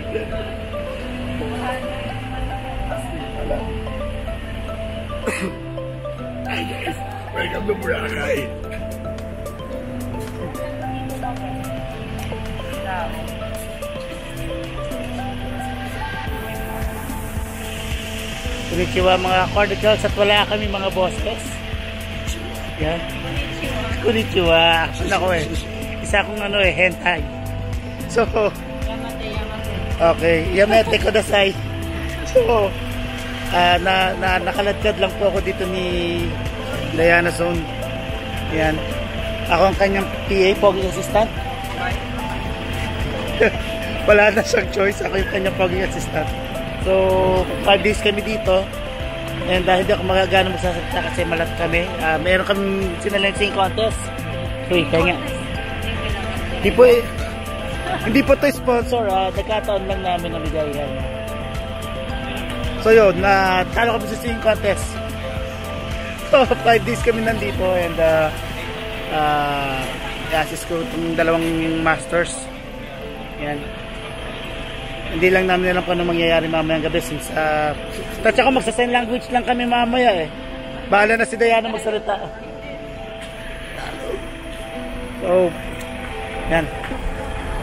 Hi guys, welcome to Boracay. Konnichiwa mga cornicals at wala kami mga bosses. Yan. Konnichiwa. Ako isa akong hentai. So, okay, yamete kudasai. So, nakaladkad lang po ako dito ni Diana Zone. Yan. Ako ang kanyang PA, Pogi Assistant. Wala na siyang choice. Ako yung kanyang Pogi Assistant. So, 5 days kami dito. And dahil hindi ako magagana magsasakta kasi malat kami. Mayroon kami sinalansing contest. Uy, kaya nga. Hindi po ito sponsor. Nagkataon lang namin na bigay yan. So yun, talo kami sa singing contest. So, 5 days kami nandito. And i-assist ko itong dalawang masters. Yan. Hindi lang namin alam kung ano mangyayari mamayang gabi since touch ako magsa-sign language lang kami mamaya bahala na si Diana magsalita. So yan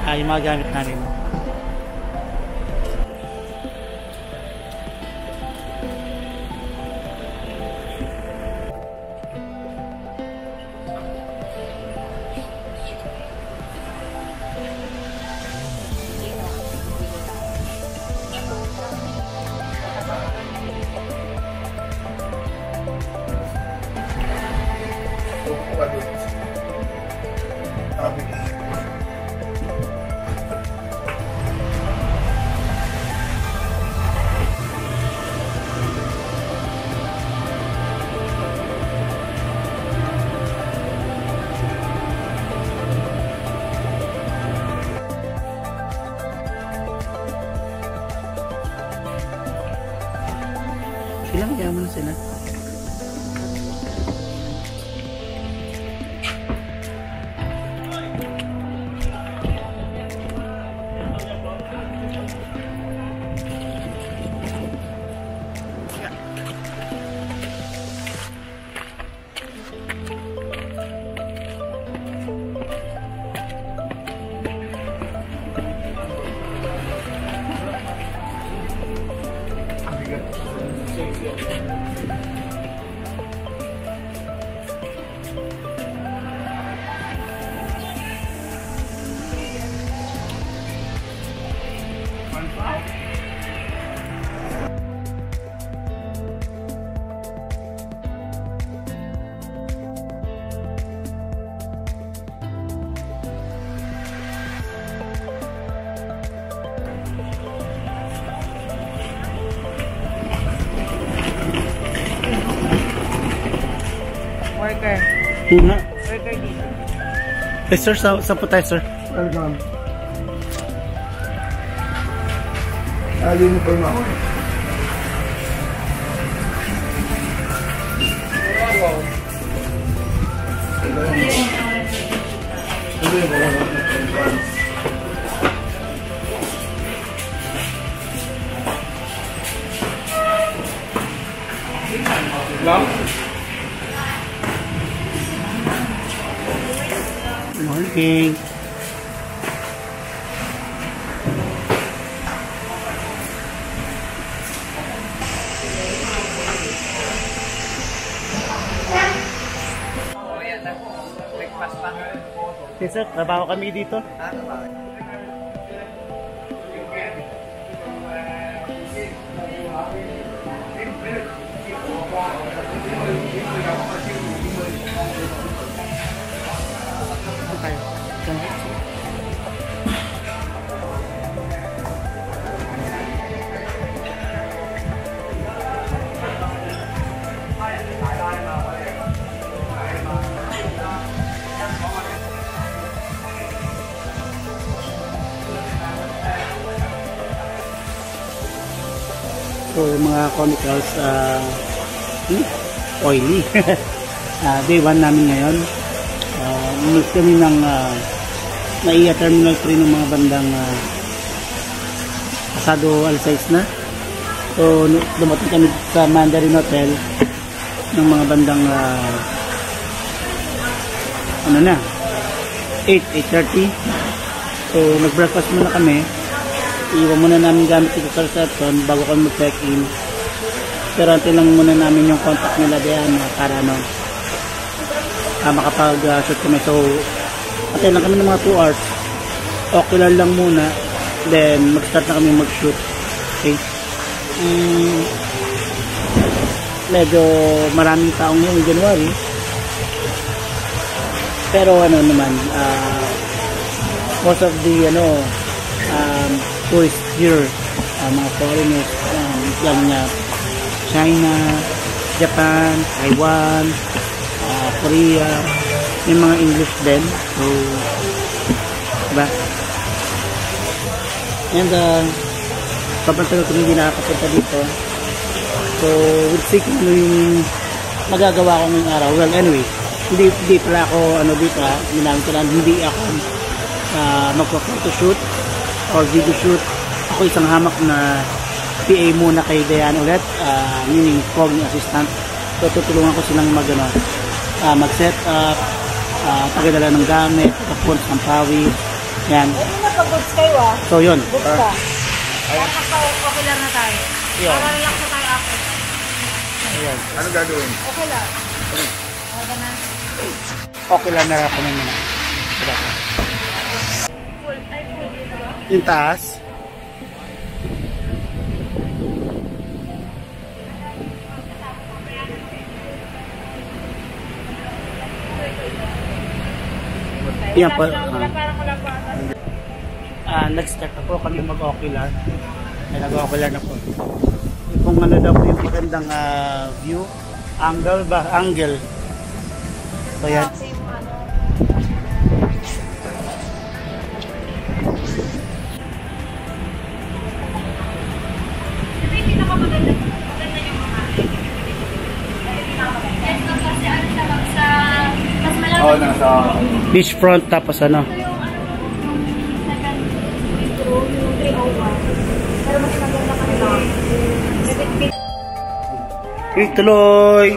yung mga gamit namin. Ilang yaman sila? Worker. Worker dito. Eh sir, saan po tayo sir? Welcome. Uniform ako Morning. Okay sir, trabaho kami dito. So mga chemicals oily. Day 1 namin ngayon. Umalis kami ng Naiya Terminal 3 ng mga bandang pasado alas 6 na. So dumating kami sa Mandarin Hotel ng mga bandang 8:30. So nag-breakfast muna kami. Iwan muna namin gamit dito sa reception bago kami mag-check-in. Pero antay lang muna namin yung contact nila diyan para makapag-shoot kami. So antay lang kami ng mga 2 hours. Okay lang muna. Then mag-start na kami mag-shoot. Okay. Medyo maraming taong ngayong January. Pero naman most of the tourists here, mga foreigners, galing China, Japan, Taiwan, Korea, may mga English din. So diba? And sobrang tagal kung hindi nakakapunta dito. So we'll see kung ano yung magagawa ko ngayong araw. Well, anyway, hindi pala ako dito, hindi ako magpa-photoshoot or video shoot. Ako isang hamak na PA muna kay Diane ulit, meaning fogging assistant. So tutulungan ko silang mag-set up, pagdala ng gamit, tapos ng pawis. Yan. Nagpa-goods kayo So yun. Goods ka. Nagpa-popular na tayo. Yeah. Para relax na tayo ako. Ayan. Ano gagawin? Okay lang. Okay na. Okay lang na ako muna. Yung taas. Yan po. Nag-start na po kami mag-ocular. Nag-ocular na po. Kung ano daw po yung magandang view. Angle. So yan. Beachfront tapos tuloy.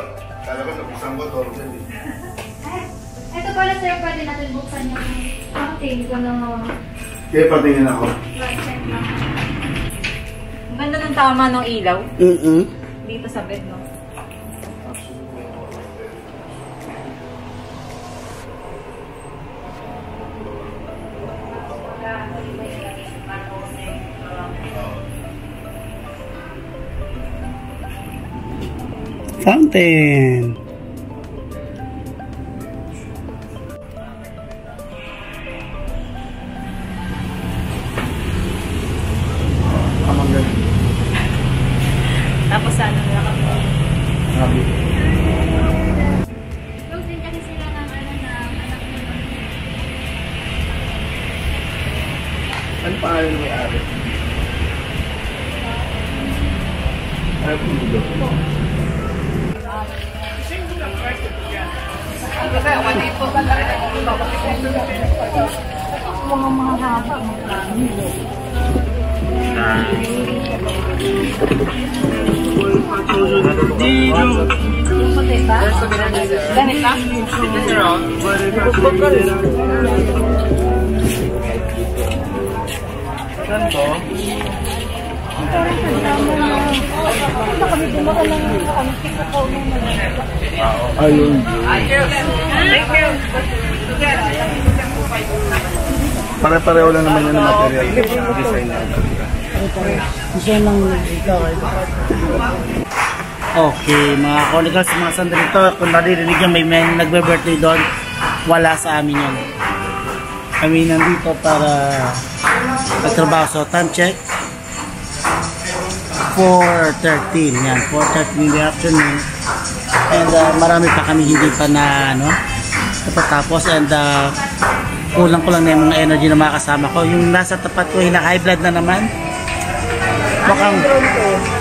Ito pala sir, pwede natin buksan yung acting ko na Kaya patingin ako. Ang ganda ng tama ng ilaw. Dito sa bed, no? Fountain. Tapos ano na kami? close din kasi sila ng anak nila. Ano pangalan ng may-ari? Ano po dito? Mga mahaba. Yung puti ba? Ganit lang? Saan to? Ayun. Pare-pareho lang naman yan ng material. Design lang. Design lang ikaw. Okay, mga chronicles, mga sandalito, kung naririnig nyo may nagbe-birthday doon, wala sa amin yan. Kami nandito para magtrabaho. So, time check 4:13. Yan, 4:13 in the afternoon. And marami pa kami hindi pa na tapos. And kulang ko lang na yung mga energy na makakasama ko. Yung nasa tapat ko, hina-high blood na naman.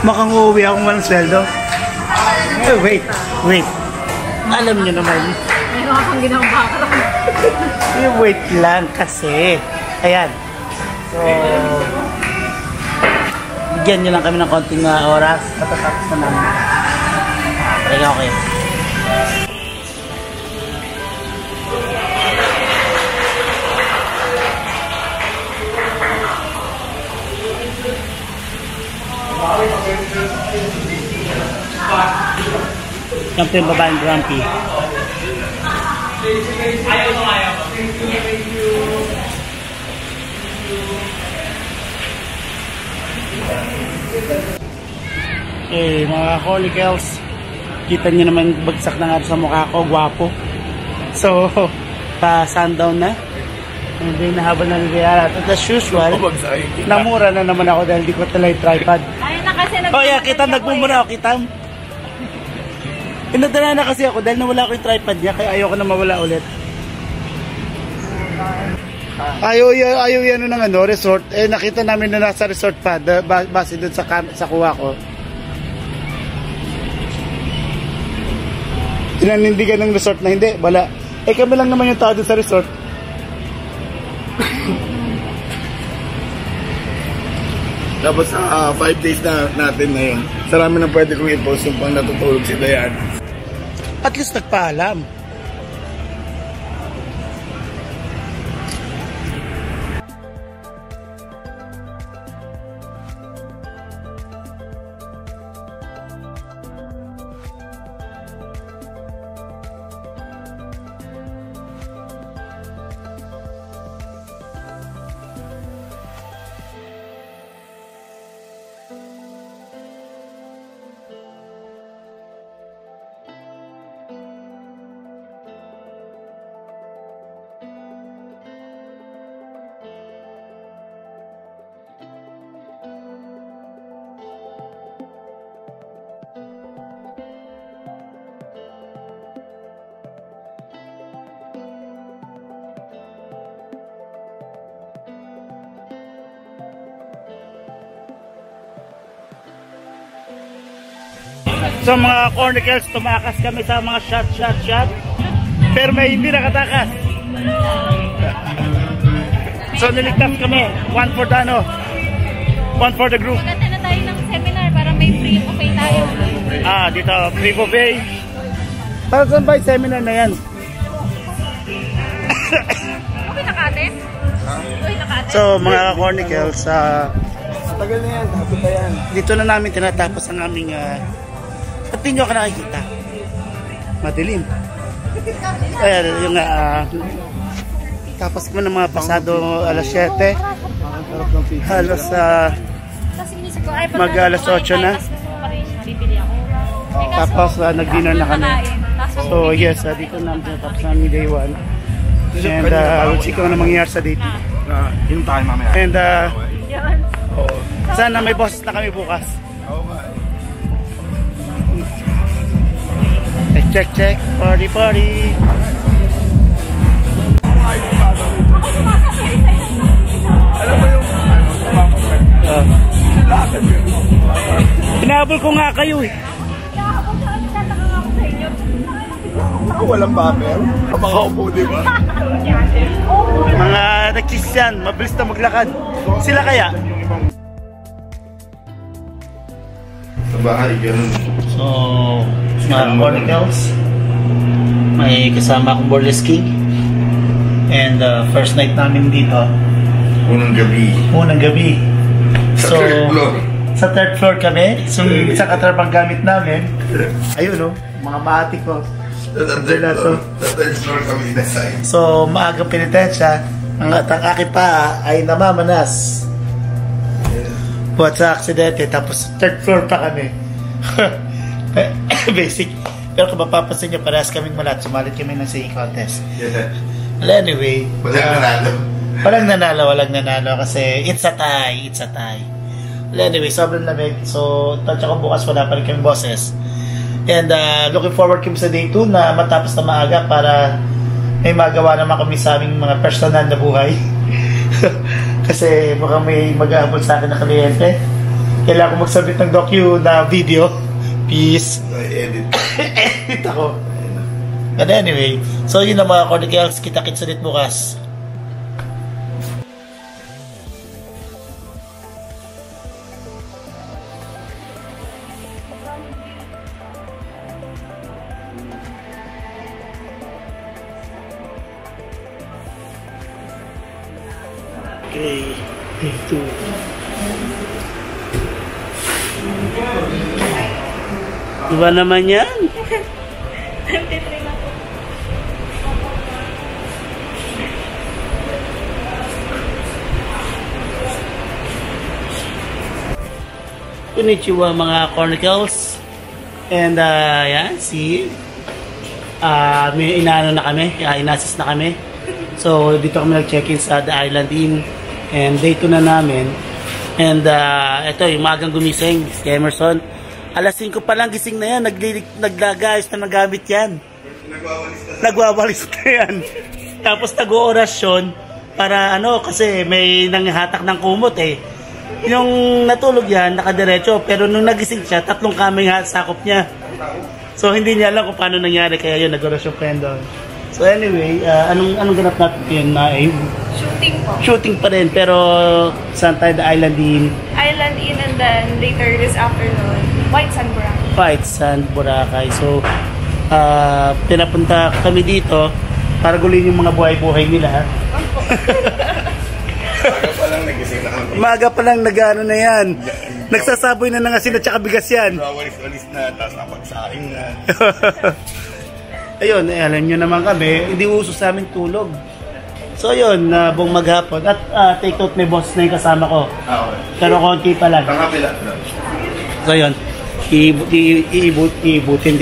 Mukhang uuwi akong walang sweldo. Wait. Alam nyo naman. Meron akong ginawang background. Wait lang kasi. Ayan. So, bigyan nyo lang kami ng konting oras. Matatapos na namin. Okay. Yan po yung babaeng grumpy. Mga Holicals, kita nyo naman bagsak na nga sa mukha ko, gwapo. So, pa-sundown na. Hindi na habang nangyayari. At as usual, namura na naman ako dahil di ko talay tripod. Ay, na kasi Kitam, nagmumura ako, Kitam. Pinadala na kasi ako dahil nawala ko yung tripod niya, kaya ayoko na mawala ulit. Ayaw yan ng resort. Nakita namin na nasa resort pa, base dun sa kuha ko. Tinanindigan ng resort na hindi, wala. Kami lang naman yung tao dun sa resort. Tapos 5 days na natin na yun. Sarami na pwede kong i-post yung pang natutulog si Dayan. At least nagpaalam. So mga Cornicals, tumakas kami sa mga shot. Pero may hindi nakatakas. So niligtas kami. One for the group. Maganda na tayo ng seminar para may free buffet tayo. Dito, free buffet. Para saan ba yung seminar na yan? Okay na kate? So mga Cornicals, Tagal na yan, tapos na yan. dito na namin tinatapos ang aming at hindi nyo ka nakikita. Madilim. Ayan, yung tapos mo ng mga pasado alas 7. Halos mag alas 8 na. Tapos nag-dinner na kami. So yes, dito namin tinatapos namin day 1. And we'll see kung ano mangyayari sa day 2. Yung tayo mamaya. And sana may boses na kami bukas. Check, party. Alam mo yung Hinabol ko nga kayo eh. ako walang bumper. Makaupo, di ba? Mga nagsis yan, mabilis na maglakad. Sila kaya? Sa bahay, ganun. So, mga Cornicals, may kasama akong Burles King. And first night namin dito. Unang gabi. Sa third floor. Sa third floor kami. So, sa katrapang gamit namin. Ayun, mga maatik ko. Sa third floor kami nasay. So, maagang penitensya. Ang aking paa ay namamanas. Buhat sa aksidente. Tapos, third floor pa kami. Basic. Pero kung mapapansin nyo, parehas kaming malat. Sumalit kami ng singing contest. Yeah. Well, anyway. Walang nanalo kasi it's a tie. Well, anyway, sobrang lamig. So, tansya ko bukas wala pa rin kaming boses. And looking forward kami sa day 2 na matapos na maaga para may magawa naman kami sa aming mga personal na buhay. Kasi mukhang may mag-aabot sa akin na kliyente. Kailangan ko magsabit ng docu na video. Peace. Edit ako. But anyway, so yun na mga Cornicals, kita-kits ulit bukas. Okay. Ito. Diba naman yan? Konnichiwa mga Cornicles. And yan, see, may inaano na kami, inassist na kami. So dito kami nag-check-in sa The Island Inn. And day 2 na namin. And ito, yung magang gumising, si Emerson. Alas 5 pa lang gising na yan, naglagayos na nagamit yan. Nagwawalis na yan. Tapos nag-oorasyon para ano, kasi may nanghatak ng kumot eh. Yung natulog yan, nakadiretso, pero nung nagising siya, 3 kaming sakop niya. So hindi niya alam kung paano nangyari, kaya yun, nag-orasyon pa yan doon. So anyway, anong ganap natin yun na Shooting po. Shooting pa rin, pero saan tayo? The Island Inn? Island Inn, and then later this afternoon, White Sand Boracay. White Sand Boracay. So, pinapunta kami dito para gulin yung mga buhay-buhay nila. Maga pa lang nagising na kami. Maga pa lang nag-ano na yan. Nagsasaboy na ng asin at saka bigas yan. Walis-walis na, tapos napagsaing na. Ayun, alam nyo naman kami, hindi uso sa amin tulog. So ayun, buong maghapon. At take out may boss na yung kasama ko. Pero konti pa lang. So ayun,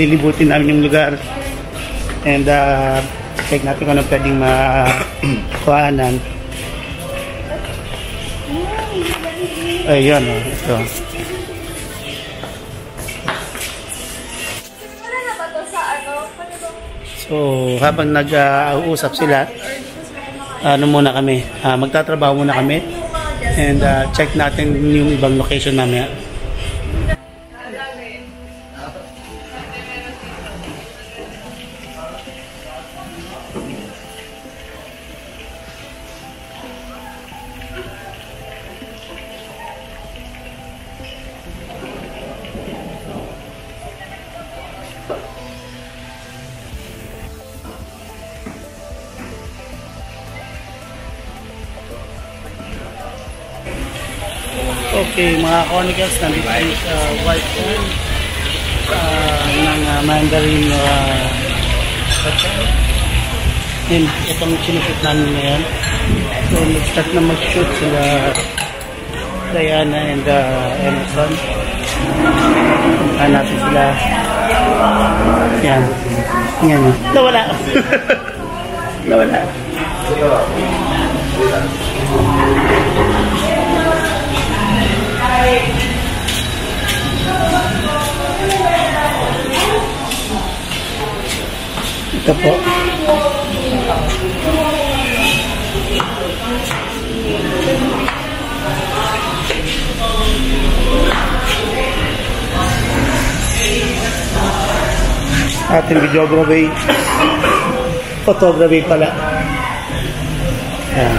dilibutin namin yung lugar. And check natin kung anong pwedeng makuhanan. Ayun, ito. So, habang nag-uusap sila, ano muna kami, magtatrabaho muna kami and check natin yung ibang location namin. Okay, mga Cornicles, nandito tayo sa White Sand ng Mandarin and itong sinushoot namin ngayon. So, nag-start na mag-shoot sila Diana and Emerson. Hanapin sila. Yan. Yan. Nawala. Nawala. Ito po. Ating videography. Photography pala. Ayan.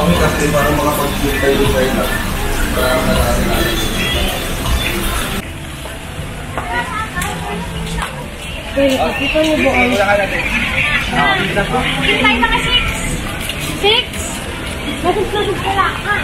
May kasi parang makapag-shoot kayo sa ina. Parang natin natin. Wait, kita niyo ba? Tayo mga 6! 6? Nasug-nasug pala ka!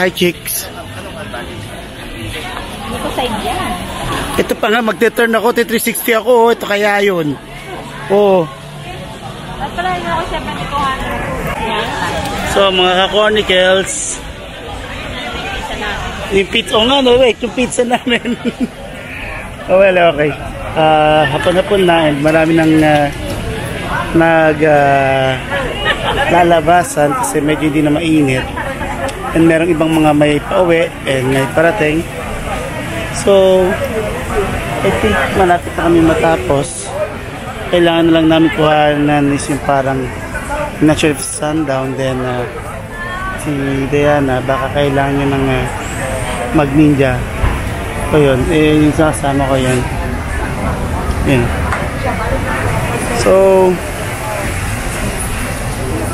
Hi, chicks. Dito side yan. Ito pa nga, magte-turn ako, 360 ako, oh. Ito kaya yun. Oh. At pala yun ako 7,200. So, mga ka-Cornicles, yung pizza, oh nga, no, wait, yung pizza namin. Oh, well, okay. Hapon-hapon na, and marami nang lalabasan kasi medyo hindi na mainit. And merong ibang mga may pauwi and may parating. So, I think malapit na kami matapos. Kailangan na lang namin kuhanan is yung parang not sure if sundown. Then si Diana baka kailangan nyo ng mag-ninja. So yun, yung sasama ko yun. Yun. So,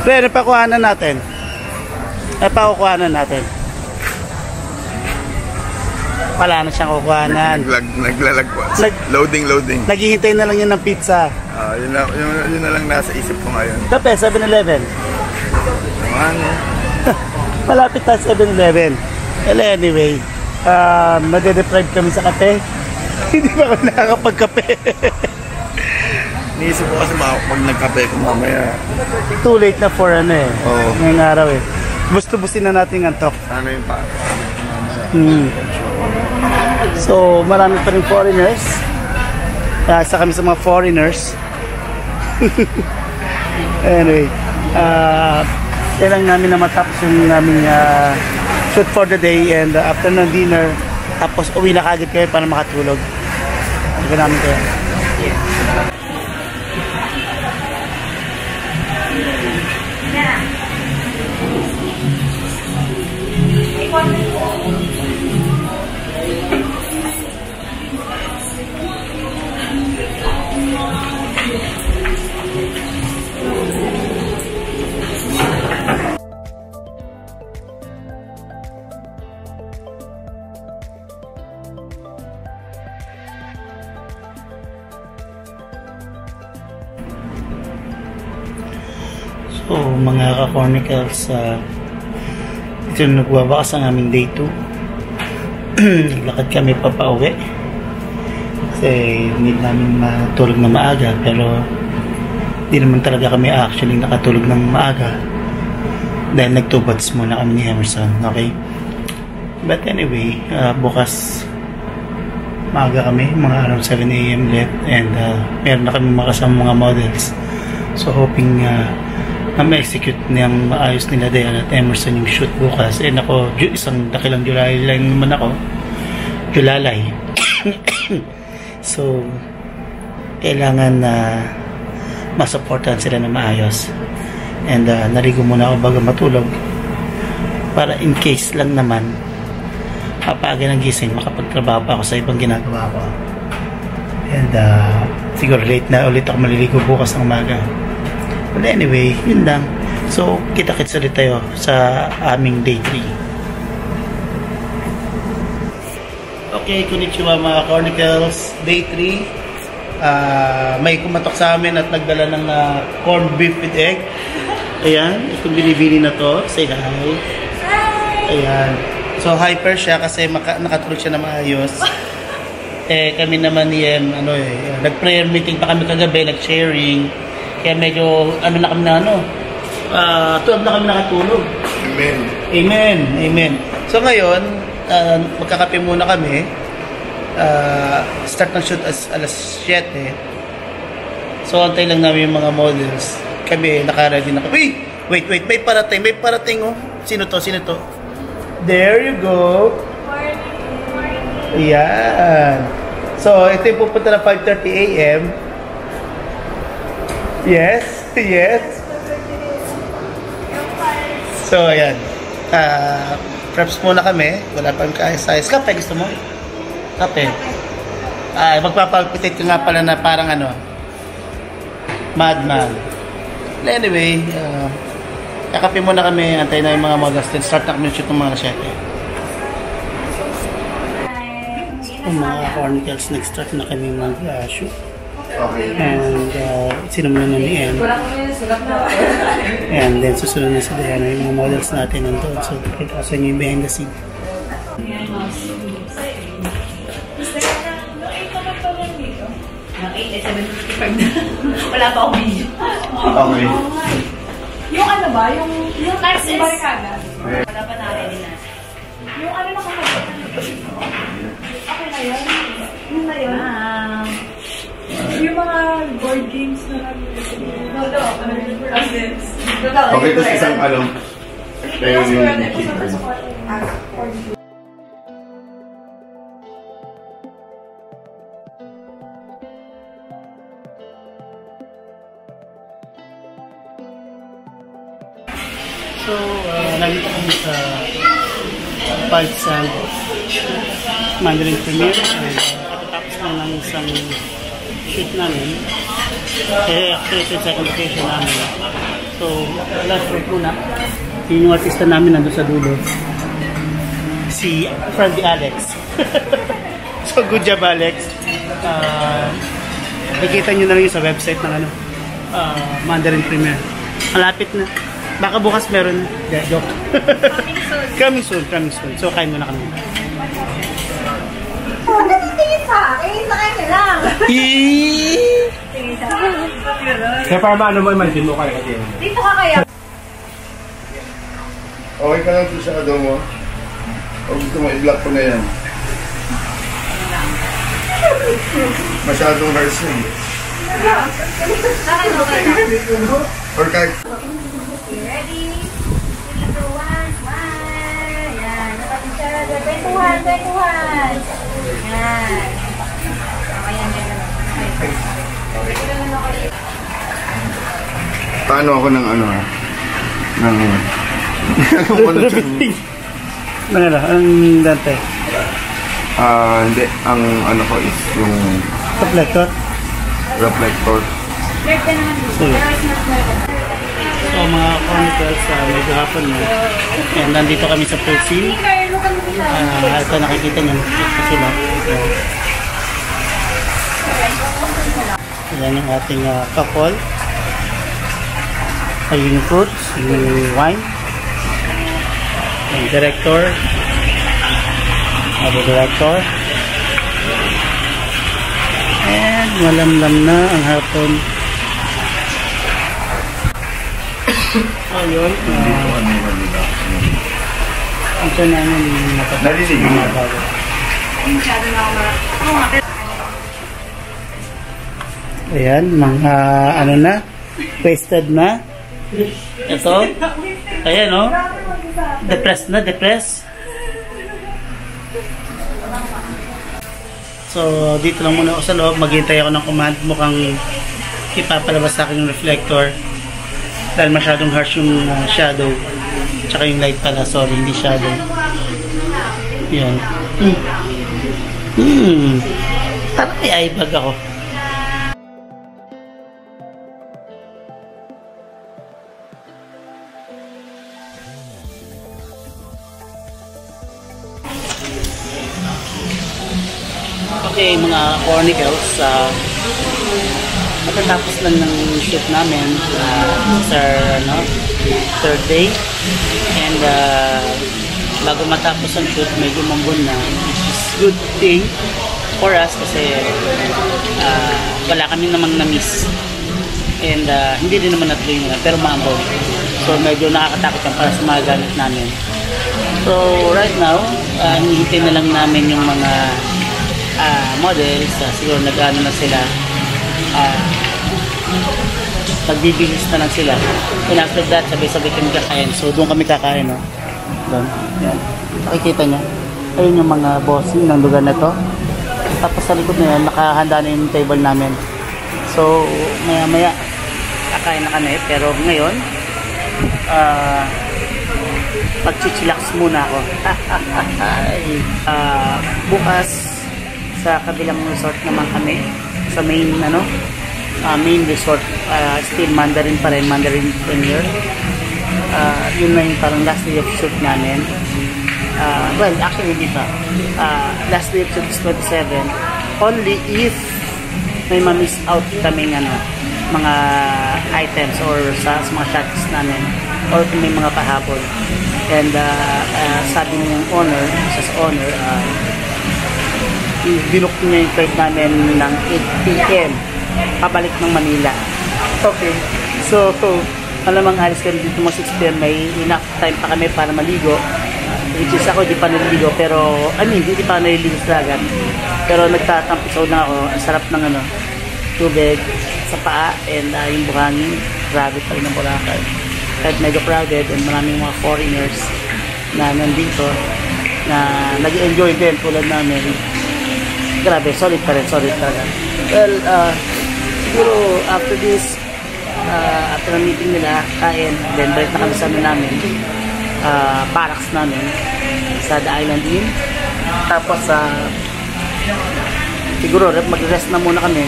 pre, napakuhanan natin. Napakuhanan natin. Wala na siyang kukuhanan. Naglalagwas. Loading. Naghihintay na lang yun ng pizza. Yun na lang nasa isip ko ngayon. Kape, 7-Eleven. Ano? Malapit tayo 7-Eleven. Well, anyway, nade-deprive kami sa kape. Hindi ba ako nakakapagkape? Niisip ko kasi pag nagkape ko mamaya. Too late na for ano eh. Oo. Ngayong araw eh. Busto-busin na natin ang talk. Ano yung pa? So, marami pa rin foreigners. Isa kami sa mga foreigners. Anyway, kailangan namin na matapos yung naming shoot for the day and after ng dinner, tapos uwi na kagad kayo para makatulog. Hindi namin kayo. So, mga ka-cornicals, ito na nagwawakas ang aming day 2. Naglakad kami papauwi. Kasi need namin matulog na maaga, pero di naman talaga kami actually nakatulog ng maaga. Dahil nagtubats muna kami ni Emerson, okay? But anyway, bukas maaga kami, mga around 7 AM left, and meron na kami makasama mga models. So, hoping ma-execute niyang maayos nila Diana at Emerson yung shoot bukas. And ako, isang dakilang July lang naman ako. Julalay. So, kailangan na masupportan sila na maayos. And naligo muna ako bago matulog. Para in case lang naman, kapag ng gising, makapagtrabaho pa ako sa ibang ginagawa ko. And siguro late na ulit ako maliligo bukas ng umaga. But anyway, yun lang. So, kita-kits ulit tayo sa aming day 3. Okay, konnichiwa mga cornicals. Day 3. May kumatok sa amin at nagdala ng corned beef with egg. Ayan, itong binibili na to. Say hi. Ayan. So, hyper siya kasi nakatulog siya na maayos. Kami naman yan, nag-prayer meeting pa kami kagabi, nag-sharing. Kaya medyo, na kami na 12 na kami nakatulog. Amen. So ngayon, magkakape muna kami. Start ng shoot alas 7. So antay lang namin yung mga models. Kami, naka-ready na kami. Wait, may parating oh. Sino to? There you go. Ayan. So, ito yung pupunta na 5:30 AM. Yes. So, ayan. Preps muna kami. Wala pang ka-size. Kape, gusto mo? Kape. Magpapalpitate ko nga pala na parang madman. Anyway, kakape muna kami. Antay na yung mga models. Then start na kami shoot ng mga nasyete. Mga cornicals, nag-start na kami mag-shoot. Okay. And sinumulan na ni Em. And then susunod na sa Diana yung mga models natin nandun. So kita sa inyo yung behind the scene. Wala pa akong video. Okay. Yung ba? Yung barikada? Wala pa na-ready na. Yung nakakabit. Okay na yun? Yung na yun? Yung mga board games na Okay, tapos isang So, nandito kami sa Palsal Mandarin Premier. Tapos na ng isang shoot namin. Actually, ito yung second location namin. So, last week muna. Yung artista namin nandun sa dulo. Si Friendly Alex. So, good job, Alex. Nakikita nyo na lang sa website ng Mandarin Premier. Malapit na. Baka bukas meron. Yeah, joke. Coming soon. So, kain muna kami. Tingin sa akin, sa kanya lang. Tingin sa akin. Kaya para maano mo, imagine mo kaya kasi. Dito ka kaya. Okay ka lang ito sa mo. O gusto mo i-block ko na yan. Masyadong harsh yun. Akin okay na. Or kahit... Ready? 3, 2, 1, 1. Yan. Nakapicture. 21. Yan. Ayan, ganyan. Paano ako ng ano ha? Ng... Ano na? Ang dante? Hindi. Ang ano ko is yung... Reflector? Reflector. Sige. So mga chronicles, medyo hapon na. And nandito kami sa pool scene. Ito nakikita nyo. Ito sila. Ayan yung ating couple. Ay yung fruits, yung wine. Yung director. Abo director. And malamlam na ang hapon. Ayun. Ang siya namin Narinig mo. Ayan, mga ano na, wasted na. Ito. Ayan o. Depressed na, depressed. So, dito lang muna ako sa loob. Maghintay ako ng command. Mukhang ipapalabas sa akin yung reflector. Dahil masyadong harsh yung shadow. Tsaka yung light pala. Sorry, hindi shadow. Yan. Parang may eye bag ako. Okay, mga chronicles, matatapos lang ng shoot namin sa third day, and bago matapos ang shoot medyo mambun na, which is good thing for us kasi wala kami namang na-miss, and hindi din naman natuloy na, pero maambon, so medyo nakakatakot yan para sa mga gamit namin. So right now, hinihintay na lang namin yung mga models, siguro nag-ano na sila, magbibihis na lang sila, and after that sabay-sabay kami kakain. So doon kami kakain, no? Doon, yan, nakikita nyo, ayun yung mga bossing ng lugar na to. Tapos sa likod na yan, nakahanda na yung table namin. So maya maya kakain na kami, pero ngayon pag-chillax muna ako. Bukas sa kabilang resort naman kami, sa main main resort, still Mandarin pa rin, Mandarin Premier. Yun na yung parang last day of shoot namin. Well, actually hindi pa, last day of shoot is 27, only if may ma-miss out kaming mga items or sa mga shots namin, or kung may mga pahabol. And sabi ng owner, binook niya yung flight namin ng 8 PM pabalik ng Manila. Okay, so malamang alis kami dito mga 6 PM, may enough time pa kami para maligo, which is ako di pa naliligo, pero hindi pa naliligo sa dagat, pero nagtatampisaw na ako. Ang sarap ng tubig sa paa, and yung buhangin, grabe pa rin ang Boracay kahit medyo crowded, and maraming mga foreigners na nandito na nag-enjoy din tulad namin. Grabe, solid pa rin, solid talaga. Well, siguro after this, after ng meeting nila, kain, then balik na kami sa ano namin, barracks namin sa The Island Inn. Tapos siguro mag-rest na muna kami,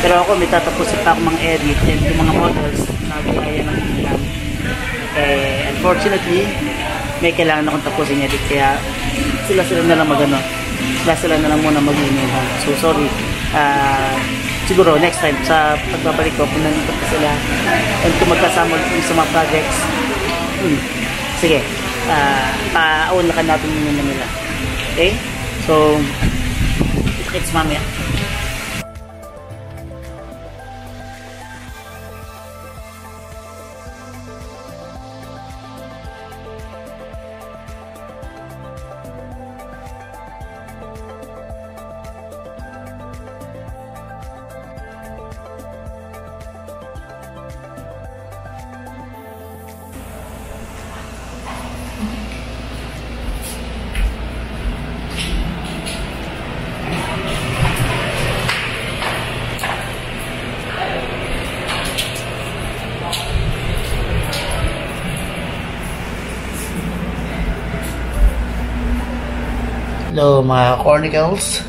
pero ako may tatapusin pa ako mga edit and yung mga models na gaya ng ilan. Unfortunately may kailangan akong tapusin edit, kaya sila na lang magano, sila na lang muna mag-email. So sorry, siguro next time sa pagbabalik ko kung nandito pa sila and kung magkasama ulit sa mga projects, sige, paunlakan natin muna nila. Okay? So it's mamaya. Hello mga Cornicles.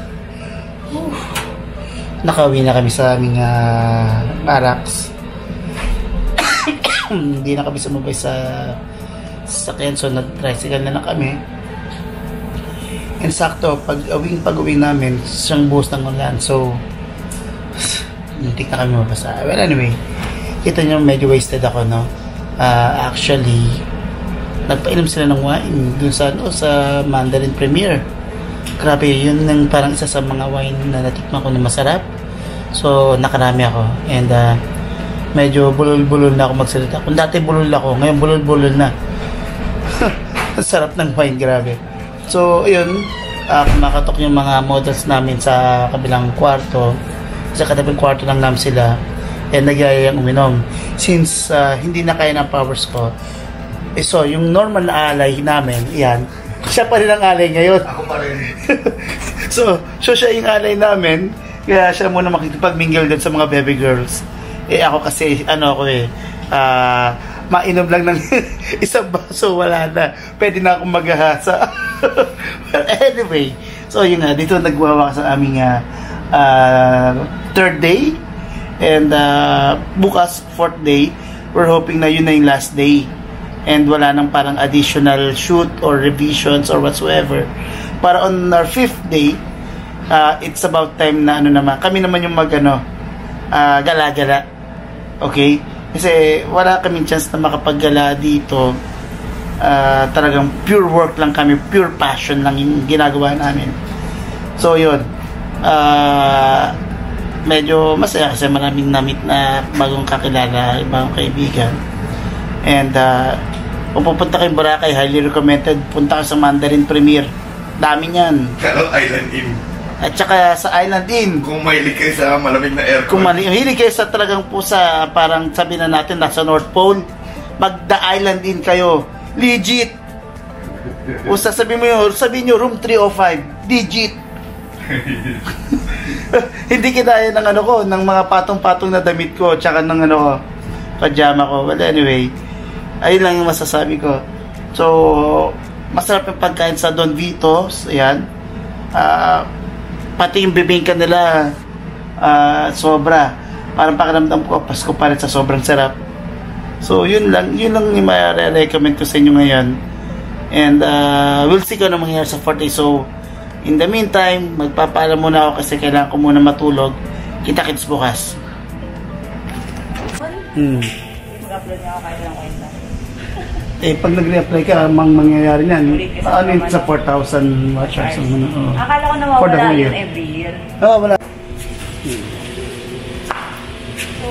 Nakauwi na kami sa aming barracks. Hindi na kami sumabay sa sasakyan, so nag-tricycle na lang kami. And sakto, pag-uwi namin, siyang buhos ng ulan, so hindi na kami mabasa. Well anyway, kita nyo medyo wasted ako, no? Actually, nagpainom sila ng wine dun sa Mandarin Premier. Grabe, yun ng parang isa sa mga wine na natikman ko na masarap. So, nakarami ako. And, medyo bulol-bulol na ako magsalita. Kung dati bulol ako, ngayon bulol-bulol na. Sarap ng wine, grabe. So, yun, kumakatok yung mga models namin sa kabilang kwarto. Sa katabing kwarto lang namin sila. And, nagyayayang uminom. Since, hindi na kaya ng powers ko, so, yung normal na alay namin, yan, siya pa rin ang alay ngayon. Ako pa rin. so siya yung alay namin. Kaya siya muna makikipag-mingle din sa mga baby girls. Ako kasi, mainom lang ng isang baso, wala na. Pwede na akong maghahasa. But anyway, so yun nga, dito nagwawa sa aming third day. And bukas, fourth day, we're hoping na yun na yung last day. And wala nang parang additional shoot or revisions or whatsoever. Para on our fifth day, it's about time na kami naman yung gala-gala. Okay? Kasi wala kaming chance na makapaggala dito. Talagang pure work lang kami, pure passion lang yung ginagawa namin. So yun, medyo masaya kasi maraming namit na bagong kakilala, bagong kaibigan. And kung pupunta kayong Boracay, highly recommended, punta ka sa Mandarin Premier. Dami niyan. Kaya Island Inn. At saka sa Island Inn. Kung mahilig kayo sa malamig na aircon. Kung mahilig kayo sa talagang po sa, parang sabi na natin, nasa North Pole, mag-The Island Inn kayo. Legit. O sabihin nyo, room 305. Legit. Hindi kinaya ng ng mga patong-patong na damit ko, tsaka ng pajama ko. But anyway, ayun lang yung masasabi ko. So, masarap yung pagkain sa Don Vito's. Ayan. Pati yung bibingka nila, sobra. Parang pakiramdam ko, Pasko pa rin sa sobrang sarap. So, yun lang yung ma-recommend ko sa inyo ngayon. And, we'll see kung ano mangyayari sa 4 days. So, in the meantime, magpapaalam muna ako kasi kailangan ko muna matulog. Kita-kits bukas. Pag nag-reapply ka, mangyayari niyan. Ano yun sa 4,000 watchers? Akala ko nawawala yun every year. Oo, wala. So,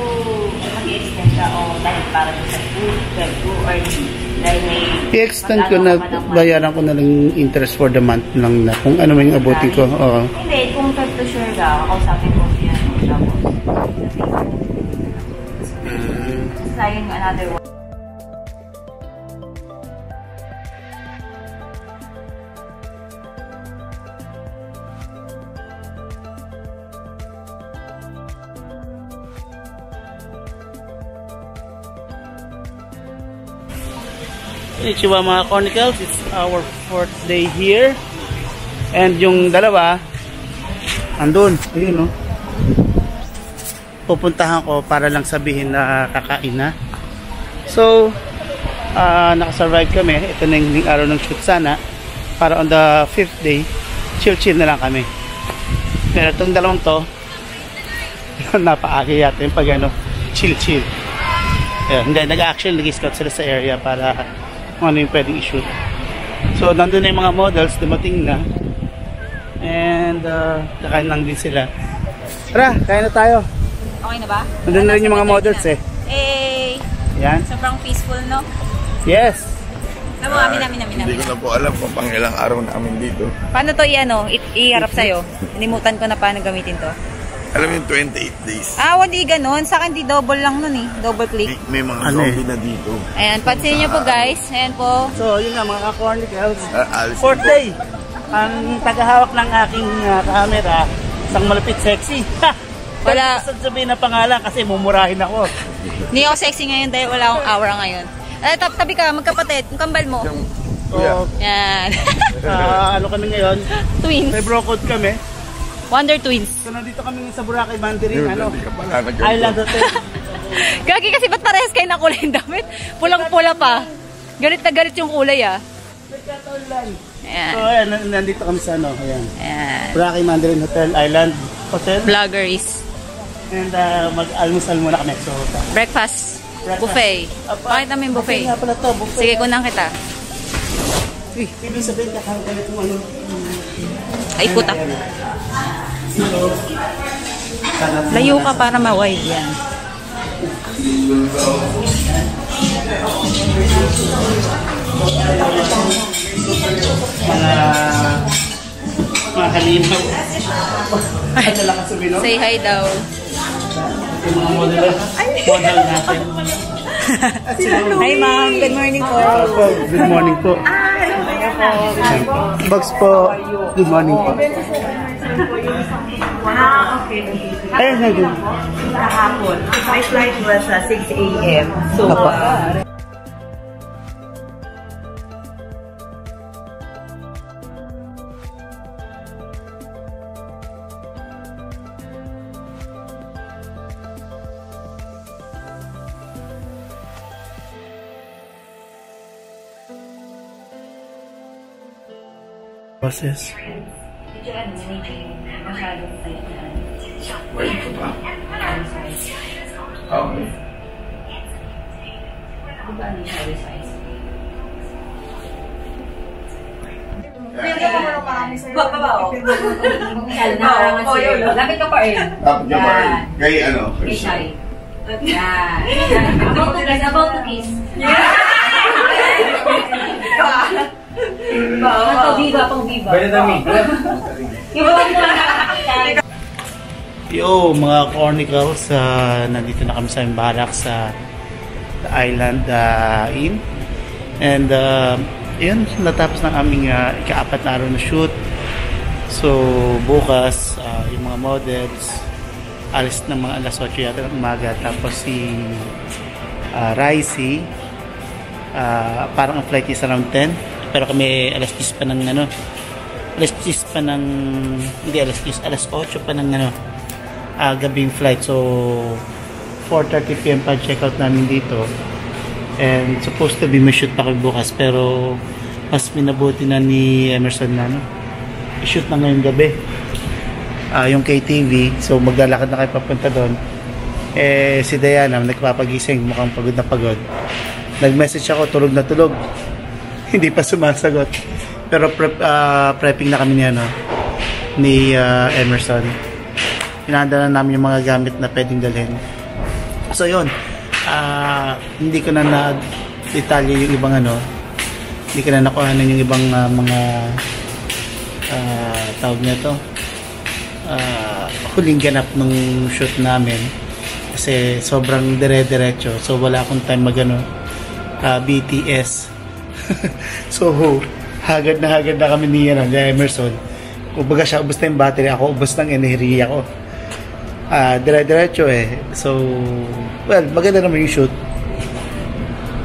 mag-i-extend ka o dahil para sa 2 or dahil may... I-extend ko na, bayaran ko na lang interest for the month lang na kung ano man yung abutin ko. Oo. Hindi, kung to sure ka, kakausapin ko siya. Tapos, sayang another one. Konnichiwa mga Chronicles, it's our 4th day here. And yung dalawa, andun, ayun no. Pupuntahan ko para lang sabihin na kakain na. So, nakasurvive kami. Ito na yung araw ng shoot sana. Para on the 5th day, chill-chill na lang kami. Pero itong dalawang to, napaagi yata yung pag ano, chill-chill. Hindi, nag-action, nag-scout sila sa area para kung ano yung pwedeng i-shoot. So, nandun na yung mga models, dumating na. And, kakain lang din sila. Tara, kain na tayo. Okay na ba? Nandun na rin yung mga models eh. Eh, Yan. sobrang peaceful, no? Yes. Alam mo, amin. Hindi ko na po alam kung pang ilang araw namin dito. Paano to i-harap sa'yo? Inimutan ko na paano gamitin to. Alam mo yung 28 days. Hindi ganun. Sa akin, di double lang nun eh. Double click. May mga Ano zombie na dito. Ayan, pansinin nyo po guys. Ayan po. So, yun nga mga Chronicles. Alice 4th day. Ang tagahawak ng aking camera, isang malapit sexy. Wala. Wala sabihin na pangalan kasi mumurahin ako. Hindi ako sexy ngayon dahil wala akong aura ngayon. Tabi ka, magkapatid. Yung kambal mo. Kuya. So, Yan. ano kami ngayon? Twins. May bro code kami. Wonder Twins. So, nandito kami sa Boracay Mandarin, Yun, ano? hindi ka pala nag-ganto. Island Hotel. Gagi kasi ba't parehas kayo na kulay ng damit? Pulang-pula pa. Galit na galit yung kulay ah. Ayan. So, ayan, nandito kami sa ano, ayan. Ayan. Boracay Mandarin Hotel, Island Hotel. Vloggeries. And mag-almusal muna kami. So, Breakfast. Buffet. Pakita mo yung buffet. nga pala to, buffet. Sige, kunang kita. Uy, ibig sabihin, kakakalit mo ano. Ay, puta. Layo ka para ma-wide yan. Mga halimaw. Ay, nalakas sabihin, no? Say hi daw. Yung mga model natin. Hi ma'am, good morning po. Good morning po. Bugs po. Good morning po. Okay. Ayun na din. Kahapon. My flight was 6 a.m. So, Process. Wait ko pa. Okay. Lapit ka pa eh. Dapat yung bar. Kay ano? Kay Shari. Yan. About to kiss. Pang viva. Pwede dami. Yo, mga Chronicles, nandito na kami sa Barak sa Island Inn. And yun, natapos ng aming ika-4 na araw na shoot. So, bukas, yung mga models, alis ng mga alas 8 yata ng umaga. Tapos si Ricey, parang ang flight is around 10. Pero kami alas 10 pa ng ano, alas 10 pa ng, hindi alas 10, alas 8 pa ng ano, gabing flight. So 4:30 PM pa check out namin dito. And supposed to be may shoot pa kami bukas, pero mas minabuti na ni Emerson na ano, i-shoot na ngayong gabi yung KTV. So maglalakad na kayo papunta doon. Si Diana nagpapagising, mukhang pagod na pagod. Nag-message ako, tulog na tulog. Hindi pa sumasagot. Pero prepping na kami ni Emerson. Pinahanda na namin yung mga gamit na pwedeng dalhin. So yun, hindi ko na na-detalye yung ibang hindi ko na nakuhanan yung ibang mga tawag nito, huling ganap nung shoot namin. Kasi sobrang dire-diretso. So wala akong time BTS. So hagad na kami ni Emerson. Kumbaga siya ubos na yung battery, ako ubos ng enerhiya ko. Dire-diretso eh. So well, maganda naman yung shoot.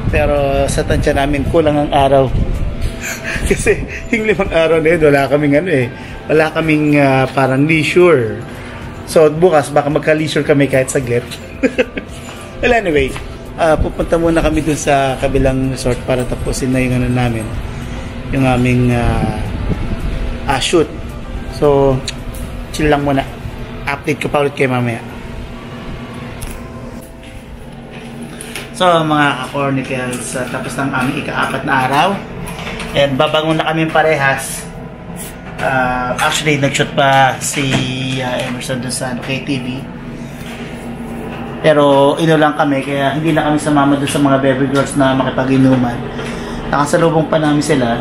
Pero sa tansya namin, kulang ang araw. Kasi yung 5 araw na yun, wala kaming parang leisure. So bukas, baka magka-leisure kami kahit saglit. Well, anyway, pupunta muna kami dun sa kabilang resort para tapusin na yung namin, yung aming shoot. So, chill lang muna. Update ko pa ulit kayo mamaya. So mga ka-cornicals, tapos ng aming ika-4 na araw. And babangon na kami parehas. Actually, nag-shoot pa si Emerson dun sa KTV. Pero lang kami, kaya hindi na kami sumama dun sa mga baby girls na makipag-inuman. Nakasalubong pa namin sila.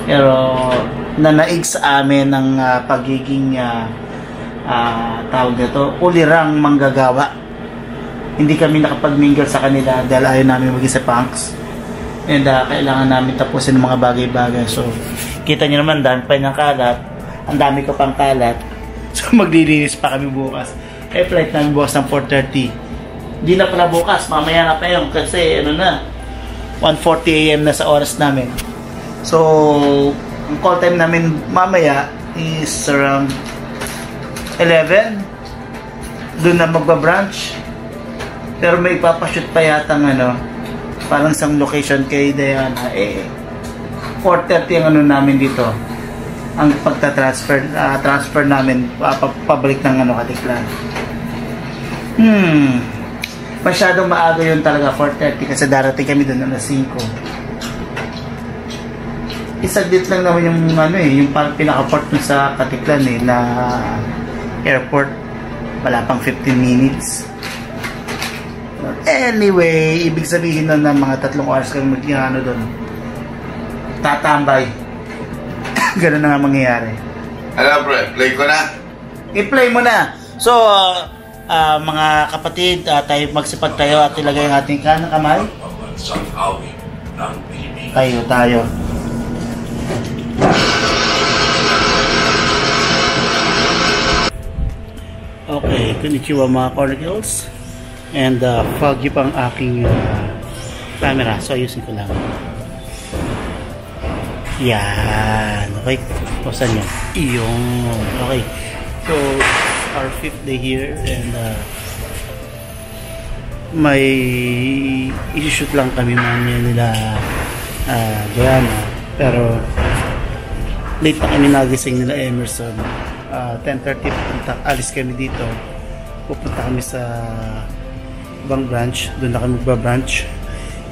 Pero nanaig sa amin ng pagiging tawag nito, ulirang manggagawa. Hindi kami nakapag-mingle sa kanila dahil ayaw namin maging sa punks. And kailangan namin tapusin ng mga bagay-bagay. So, kita nyo naman, dami pa ng kalat. Ang dami ko pang kalat. So, maglilinis pa kami bukas. Flight namin bukas ng 4:30. Hindi na pala bukas, mamaya na pa yun. Kasi, 1:40 AM na sa oras namin. So, ang call time namin mamaya is around 11. Doon na magba-brunch. Pero may papashoot pa yata parang isang location kay Diana. 4:30 ang namin dito. Ang transfer namin pabalik ng Katiklan. Masyadong maaga yun talaga, 4:30, kasi darating kami doon alas 5. Isaglit lang naman yung yung pinaka-port sa Katiklan na airport. Wala pang 15 minutes. Anyway, ibig sabihin na mga 3 oras kami doon. Tatambay. Ganun na nga mangyayari. Alam bro, play ko na. I-play mo na. So, mga kapatid, tayo magsipag tayo at ilagay ang ating kanang kamay. Tayo. Okay, konnichiwa mga cornicals. And foggy pang aking camera, so ayusin ko lang. Yan, okay. Posan yan. Iyon, okay. So, our 5th day here, and may i-shoot lang kami mamaya nila Diana, pero late na kami nagising nila Emerson. 10:30 alis kami dito, pupunta kami sa ibang branch, doon na kami magba-branch.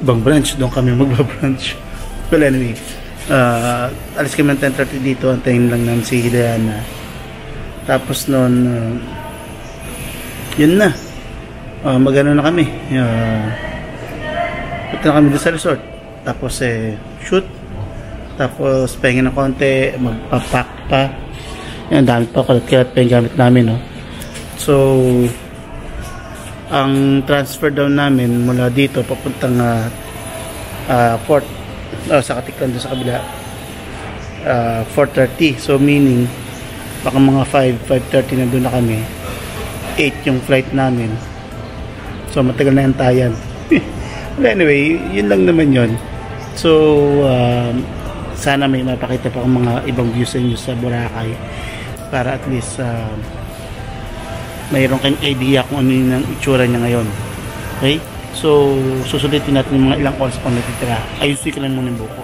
Ibang branch, doon kami magba-branch. Well, anyway, alis kami ng 10:30 dito, antayin lang namin si Diana. Tapos noon, yun na. Magano na kami. Punta na kami doon sa resort. Tapos shoot. Tapos pahinga ng konti, magpapack pa. Yan, dami pa, kalat-kalat pa yung gamit namin, no? So, ang transfer down namin mula dito papuntang port sa Katiklan doon sa kabila, 4:30. So meaning baka mga 5:30 na doon na kami. 8 yung flight namin. So matagal na yung tayan. Well, anyway, yun lang naman yun. So sana may mapakita pa akong mga ibang views sa inyo sa Boracay para at least mayroon kayong idea kung ano yung itsura niya ngayon. Okay? So, susulitin natin yung mga ilang oras pang natitira. Ayusin ko lang muna yung buko.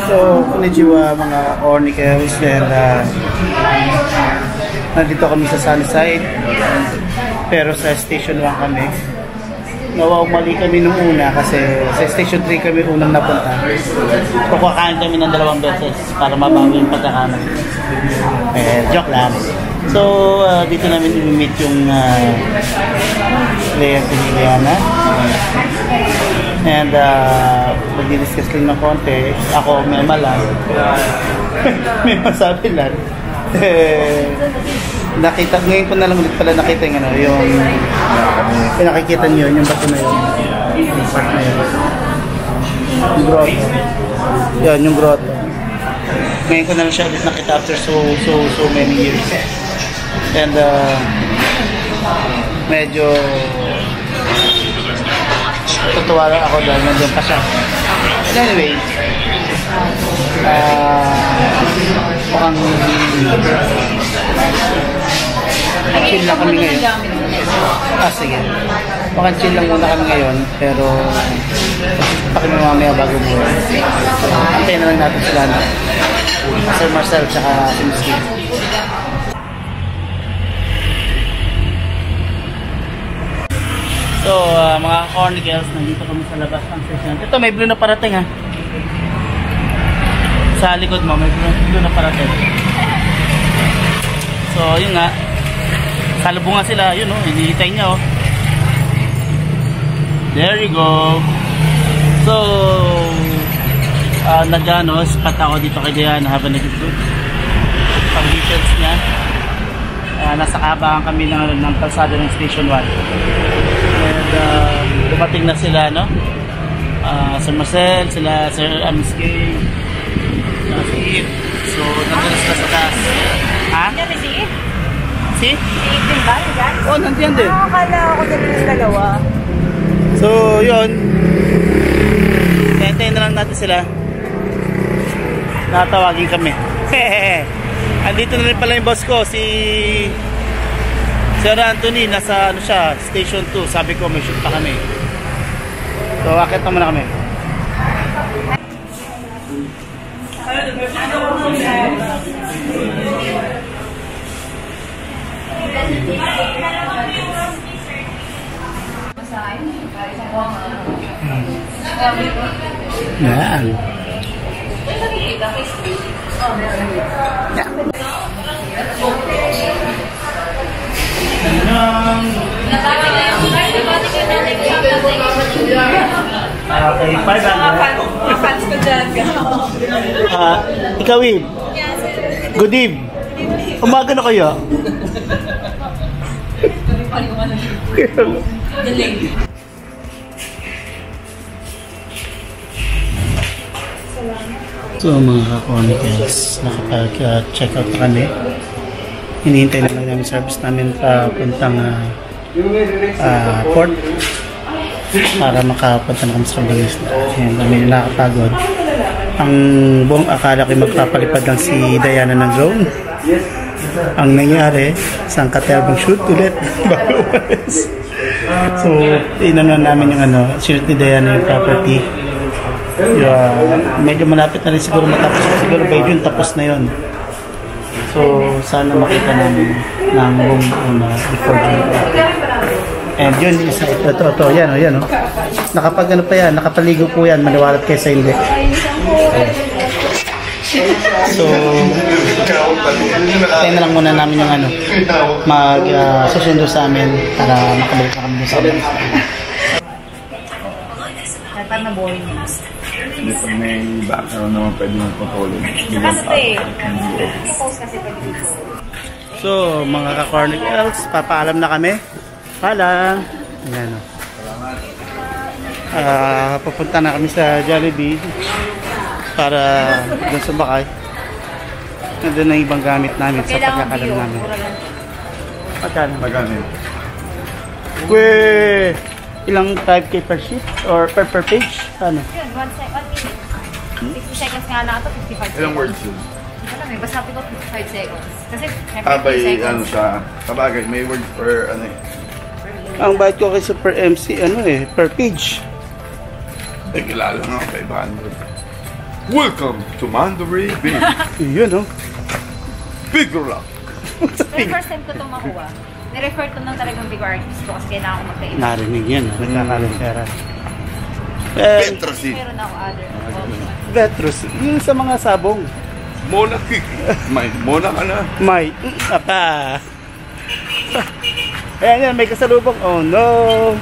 So, konnichiwa mga cornicals, and nandito kami sa Sunnyside, pero sa Station 1 kami. Mali kami nung una kasi sa Station 3 kami unang napunta. Kakain kami ng 2 beses para mabawi yung pagkakamali. Joke lang. So, dito namin i-meet yung client ni Diana. And magdi-discuss lang ng konti. Ako may malang. May masabi lang. Nakita, ngayon ko na lang ulit pala nakita yung ano, yung nakikita niyo yung bato na yun. Yung part na yun. Yung grotto. Yan, yung grotto. Ngayon ko na lang siya ulit nakita after so many years. And medyo tutuwa lang ako dahil nandun pa siya. But anyway, mukhang chill lang kami ngayon. Sige. Mukhang chill lang muna kami ngayon, pero pa kami mamaya bago mo. Antayin na lang natin sila na Sir Marcel tsaka si Miss Kim. So, mga corny girls, nandito kami sa labas ng session. Ito, may blue na parating ha. Sa likod mo, may blue na parating. So, yun nga. Salubungan sila, yun o, hinihintay niya o. There you go. So, nag-ano, spot ako dito kay Diana habang nag-good. Pang details niya. Nasa kahabaan kami ng kalsada ng Station 1. And dumating na sila, no? Sir Marcel, sila Sir Miss Kay, si Eve. So, nandun sila sa taas. Ha? Nandiyan si Eve? Si? Si Eve din ba? Nandiyan? Oo, nandiyan din. Akala ako dyan yung dalawa. So, yun. Hintayin na lang natin sila. Natawagin kami. Andito na rin pala yung boss ko, si Sir Anthony. Nasa ano siya, Station 2. Sabi ko may shoot pa kami. So, akit na muna kami. Yan. Okay, 500. Fans ko dyan. Ikaw, Eve. Good Eve. Umaga na kaya? So mga ka-chronicles, nakapag-check out na kami. Hinihintay na lang namin service namin papuntang port para makapunta na kami sa Bangista. Ayan, kami nakakapagod. Ang buong akala ko magpapalipad lang si Diana ng drone. Ang nangyari, isang katelbang shoot ulit bago umalis. So, inanon namin yung shoot ni Diana yung property. Medyo malapit na rin siguro matapos. Siguro by June tapos na yun. So, sana makita namin ng buong before June. And yun, ito, yan o. Nakapag pa yan, nakapaligo po yan, maniwalat kayo sa hindi. So, tayo na lang muna namin yung susundo sa amin para makabalik na kami sa amin. Dapat na boring. Hindi pag may background naman pwede mong patuloy. Post kasi pag dito. So, mga ka-chronicles, papaalam na kami. Paalam. Ayan o. Pupunta na kami sa Jollibee para doon sa Bakay. Nandun na ibang gamit namin sa pagkakalam namin. Magkano? Weh! Ilang 5K per sheet? Or per page? Ano? Yun, 1 minute. 60 seconds nga lang ito, 55 seconds. Ilang words yun? Alam mo, basta ko 55 seconds. Kasi may 50 Abay, seconds. siya. Kabagay, may word per Ang bayad ko kay Super MC, per page. kilala nga, 500. Welcome to Mandarin Beach. Yun, Figure lang. Pero first time ko itong makuha. Nirefer to ng talagang big artist ko kasi kailangan ko magkaiba. Narinig yan, nagkakalasera. Petrosi. Meron ako other. Vetrus, yung sa mga sabong. Mona kick. May mona ka na. May, apa. Ayan yan, may kasalubong. Oh no.